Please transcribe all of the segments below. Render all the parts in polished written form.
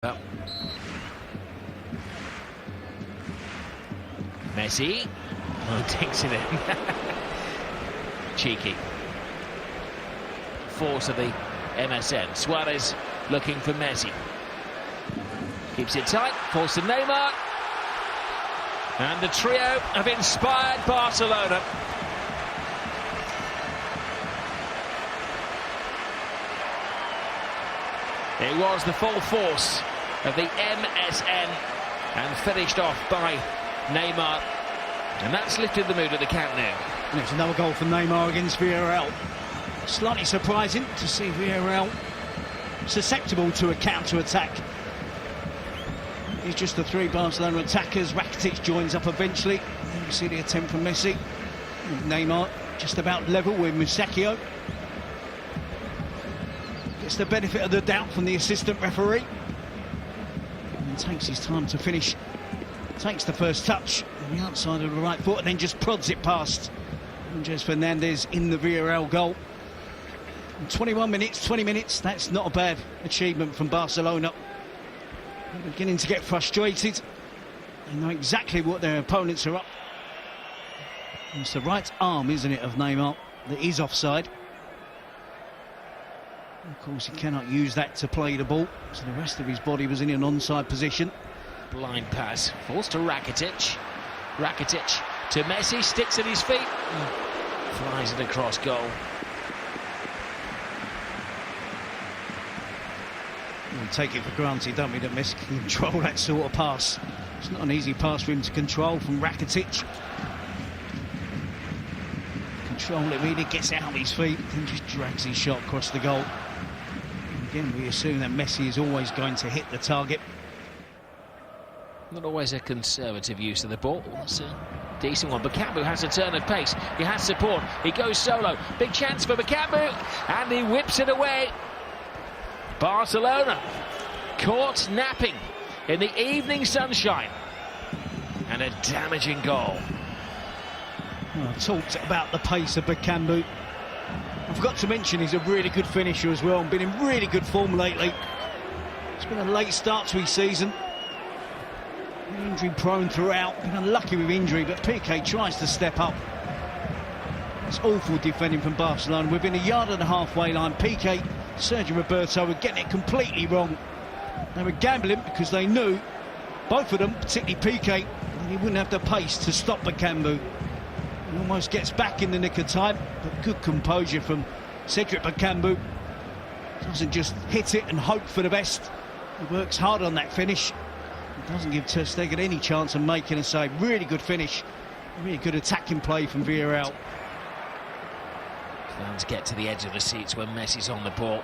Well. Messi. Oh, takes it in. Cheeky. Force of the MSN. Suarez looking for Messi. Keeps it tight. Falls to Neymar. And the trio have inspired Barcelona. It was the full force of the MSN and finished off by Neymar. And that's lifted the mood at the Camp Nou. And it's another goal for Neymar against Villarreal. Slightly surprising to see Villarreal susceptible to a counter-attack. It's just the three Barcelona attackers. Rakitic joins up eventually. You see the attempt from Messi. Neymar just about level with Musacchio. Gets the benefit of the doubt from the assistant referee. And takes his time to finish. Takes the first touch on the outside of the right foot and then just prods it past Andres Fernandez in the Villarreal goal. In 21 minutes, 20 minutes, that's not a bad achievement from Barcelona. They're beginning to get frustrated. They know exactly what their opponents are up. It's the right arm, isn't it, of Neymar that is offside. Of course, he cannot use that to play the ball, so the rest of his body was in an onside position. Blind pass, falls to Rakitic. Rakitic to Messi, sticks at his feet, flies it across goal. We take it for granted, don't we, that Messi can control that sort of pass. It's not an easy pass for him to control from Rakitic. Control it really, gets out of his feet, then just drags his shot across the goal. And again, we assume that Messi is always going to hit the target. Not always a conservative use of the ball. That's a decent one. Bakambu has a turn of pace. He has support. He goes solo. Big chance for Bakambu. And he whips it away. Barcelona caught napping in the evening sunshine. And a damaging goal. Well, I've talked about the pace of Bakambu. I forgot to mention he's a really good finisher as well and been in really good form lately. It's been a late start to his season. Injury prone throughout, been unlucky with injury, but Piqué tries to step up. It's awful defending from Barcelona. Within a yard and a halfway line, Piqué, Sergio Roberto were getting it completely wrong. They were gambling because they knew, both of them, particularly Piqué, that he wouldn't have the pace to stop Bakambu. He almost gets back in the nick of time, but good composure from Cedric Bakambu. Doesn't just hit it and hope for the best. He works hard on that finish. Doesn't give Ter Stegen any chance of making a save. Really good finish. Really good attacking play from Villarreal. Fans get to the edge of the seats when Messi's on the ball.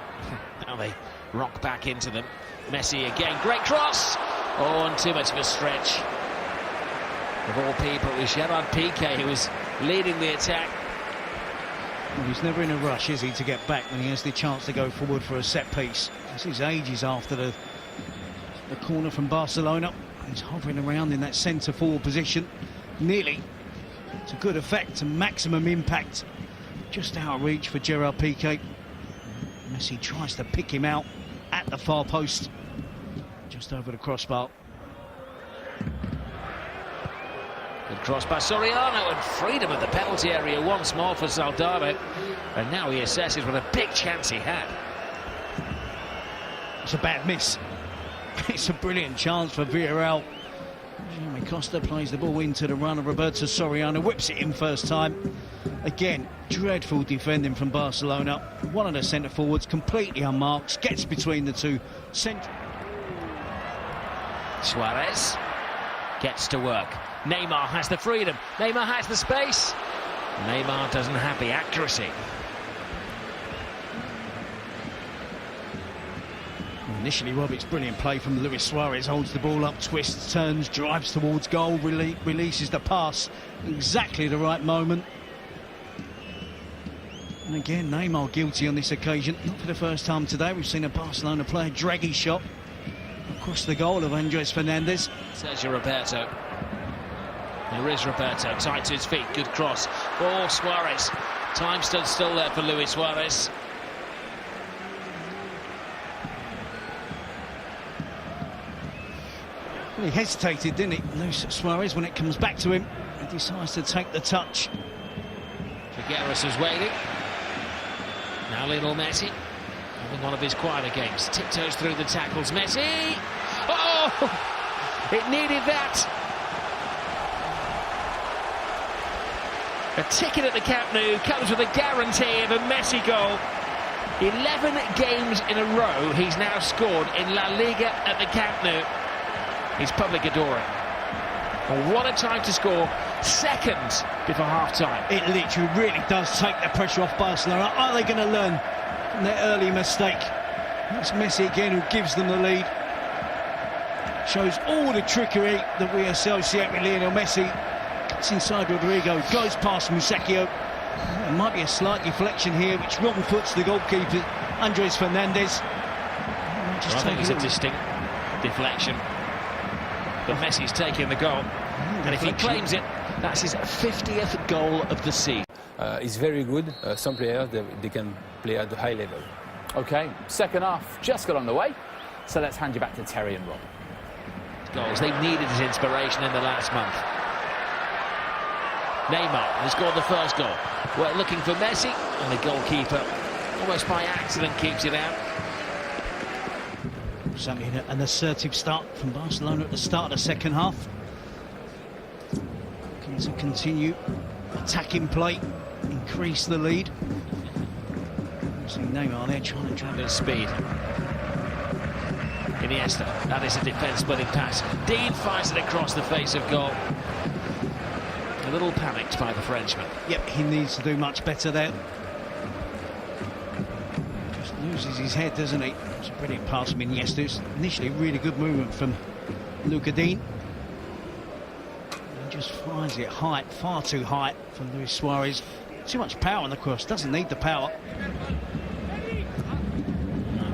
Now they rock back into them. Messi again, great cross! Oh, and too much of a stretch. Of all people, it was Gerard Piqué who was leading the attack. Well, he's never in a rush, is he, to get back when he has the chance to go forward for a set piece. This is ages after the corner from Barcelona. He's hovering around in that centre forward position, nearly to good effect and maximum impact. Just out of reach for Gerard Piqué. Messi tries to pick him out at the far post, just over the crossbar. Good cross by Soriano and freedom of the penalty area once more for Soldado. And now he assesses what a big chance he had. It's a bad miss. It's a brilliant chance for Villarreal. Jimmy Costa plays the ball into the run of Roberto Soriano, whips it in first time. Again, dreadful defending from Barcelona. One of the centre forwards completely unmarked, gets between the two. Suarez gets to work. Neymar has the freedom. Neymar has the space. Neymar doesn't have the accuracy. Initially, Robert's brilliant play from Luis Suarez, holds the ball up, twists, turns, drives towards goal, releases the pass. Exactly the right moment. And again, Neymar guilty on this occasion. Not for the first time today. We've seen a Barcelona player drag his shot across the goal of Andres Fernandez. Sergio Roberto. There is Roberto, tight to his feet, good cross. Ball, Suarez. Time stood still there for Luis Suarez. He hesitated, didn't he, Luis Suarez, when it comes back to him. He decides to take the touch. Figueres is waiting. Now Lionel Messi, having one of his quieter games. Tiptoes through the tackles. Messi! Oh! It needed that. A ticket at the Camp Nou comes with a guarantee of a Messi goal. 11 games in a row he's now scored in La Liga at the Camp Nou. His public adore him. And what a time to score, seconds before half-time. It literally really does take the pressure off Barcelona. Are they going to learn from their early mistake? It's Messi again who gives them the lead. Shows all the trickery that we associate with Lionel Messi. It's inside Rodrigo, goes past Musacchio. There might be a slight deflection here, which wrong foots the goalkeeper, Andres Fernandez. I think it's a distinct deflection. But Messi's taking the goal. And if he claims it, that's his 50th goal of the season. It's very good. Some players, they can play at the high level. OK, second half just got underway. So let's hand you back to Terry and Rob. Goals. They needed his inspiration in the last month. Neymar has scored the first goal. We're looking for Messi, and the goalkeeper, almost by accident, keeps it out. Certainly an assertive start from Barcelona at the start of the second half. Looking to continue attacking play, increase the lead. See Neymar there trying to drive A bit of speed. Iniesta, that is a defence-splitting pass. Dean fires it across the face of goal. A little panicked by the Frenchman. Yep, he needs to do much better there. Just loses his head, doesn't he? It's a brilliant pass from Iniesta. It's initially really good movement from Luca Dean. He just finds it high, far too high for Luis Suarez. Too much power on the cross, doesn't need the power.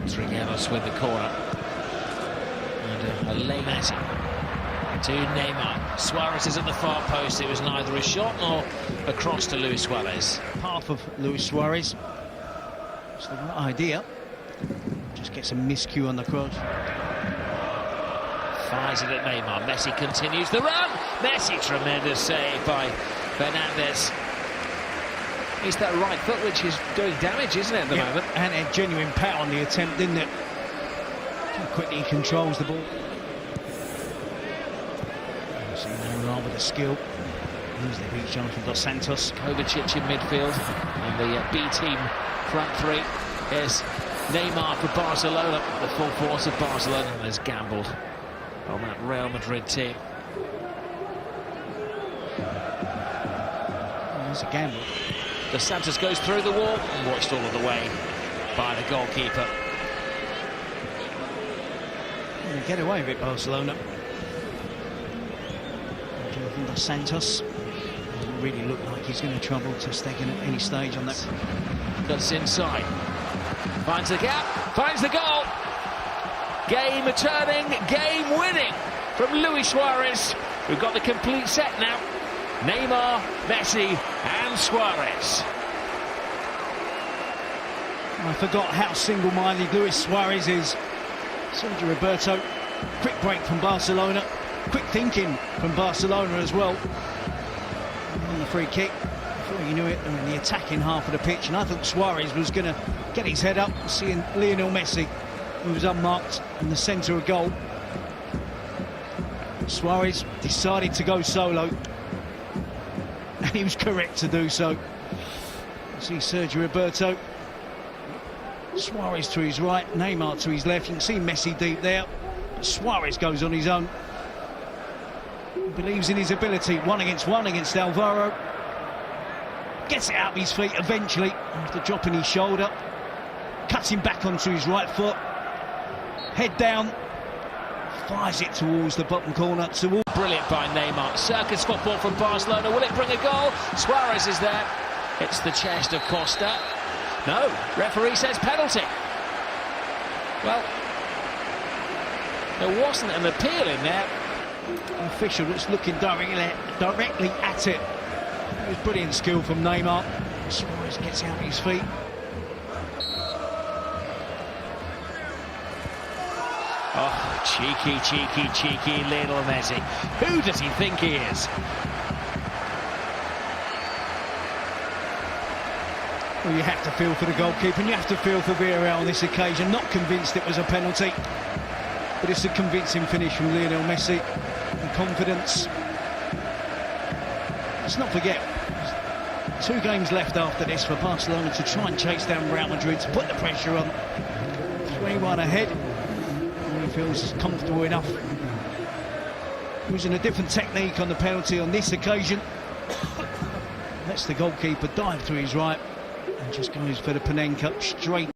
Figueres with the corner. And a late Messi to Neymar. Suarez is at the far post. It was neither a shot nor a cross to Luis Suarez. Half of Luis Suarez. It's the right idea. Just gets a miscue on the cross. Fires it at Neymar. Messi continues the run. Messi, tremendous save by Fernandez. It's that right foot which is doing damage, isn't it, at the moment? And a genuine power on the attempt, didn't it? How quickly he controls the ball. See Neymar with the skill. Easily beats Jonathan Dos Santos. Kovacic in midfield. And the B team front three. Here's Neymar for Barcelona. The full force of Barcelona has gambled on that Real Madrid team. There's a gamble. Dos Santos goes through the wall and watched all of the way by the goalkeeper. They get away with it, Barcelona. Jonathan Dos Santos doesn't really look like he's going to trouble Ter Stegen at any stage on that. Cuts inside. Finds the gap. Finds the goal. Game turning, game winning from Luis Suarez. We've got the complete set now. Neymar, Messi and Suarez. I forgot how single-minded Luis Suarez is. Sergio Roberto, quick break from Barcelona. Quick thinking from Barcelona as well. On the free kick, before you knew it, they were in the attacking half of the pitch. And I thought Suarez was going to get his head up, seeing Lionel Messi, who was unmarked in the centre of goal. Suarez decided to go solo. And he was correct to do so. See Sergio Roberto. Suarez to his right, Neymar to his left. You can see Messi deep there. But Suarez goes on his own. He believes in his ability. One against Alvaro. Gets it out of his feet eventually after dropping his shoulder. Cuts him back onto his right foot. Head down. Fires it towards the bottom corner. Brilliant by Neymar. Circus football from Barcelona. Will it bring a goal? Suarez is there. It's the chest of Costa. No, referee says penalty. Well, there wasn't an appeal in there. The official that's looking directly at it. It was brilliant skill from Neymar. Suarez gets out of his feet. Oh, cheeky, cheeky, cheeky Lionel Messi. Who does he think he is? Well, you have to feel for the goalkeeper and you have to feel for Villarreal on this occasion. Not convinced it was a penalty, but it's a convincing finish from Lionel Messi. And confidence. Let's not forget, 2 games left after this for Barcelona to try and chase down Real Madrid, to put the pressure on. 3-1 ahead. And he feels comfortable enough. Using a different technique on the penalty on this occasion. Lets the goalkeeper dive to his right and just goes for the Panenka straight.